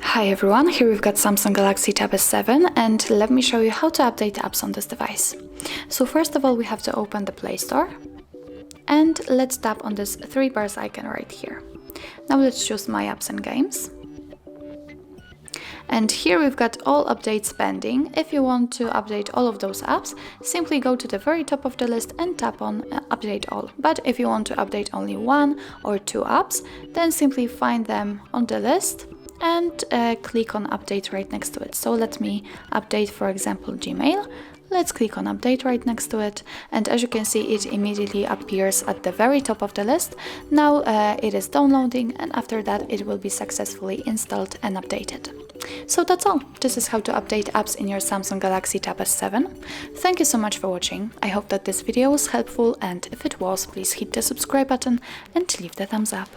Hi everyone, here we've got Samsung Galaxy Tab S7 and let me show you how to update apps on this device. So first of all we have to open the Play Store and let's tap on this three bars icon right here. Now let's choose My Apps and Games. And here we've got all updates pending. If you want to update all of those apps, simply go to the very top of the list and tap on Update All. But if you want to update only one or two apps, then simply find them on the list and click on Update right next to it. So let me update, for example, Gmail. Let's click on Update right next to it, and as you can see, it immediately appears at the very top of the list. Now it is downloading, and after that it will be successfully installed and updated. So that's all. This is how to update apps in your Samsung Galaxy Tab S7. Thank you so much for watching. I hope that this video was helpful, and if it was, please hit the subscribe button and leave the thumbs up.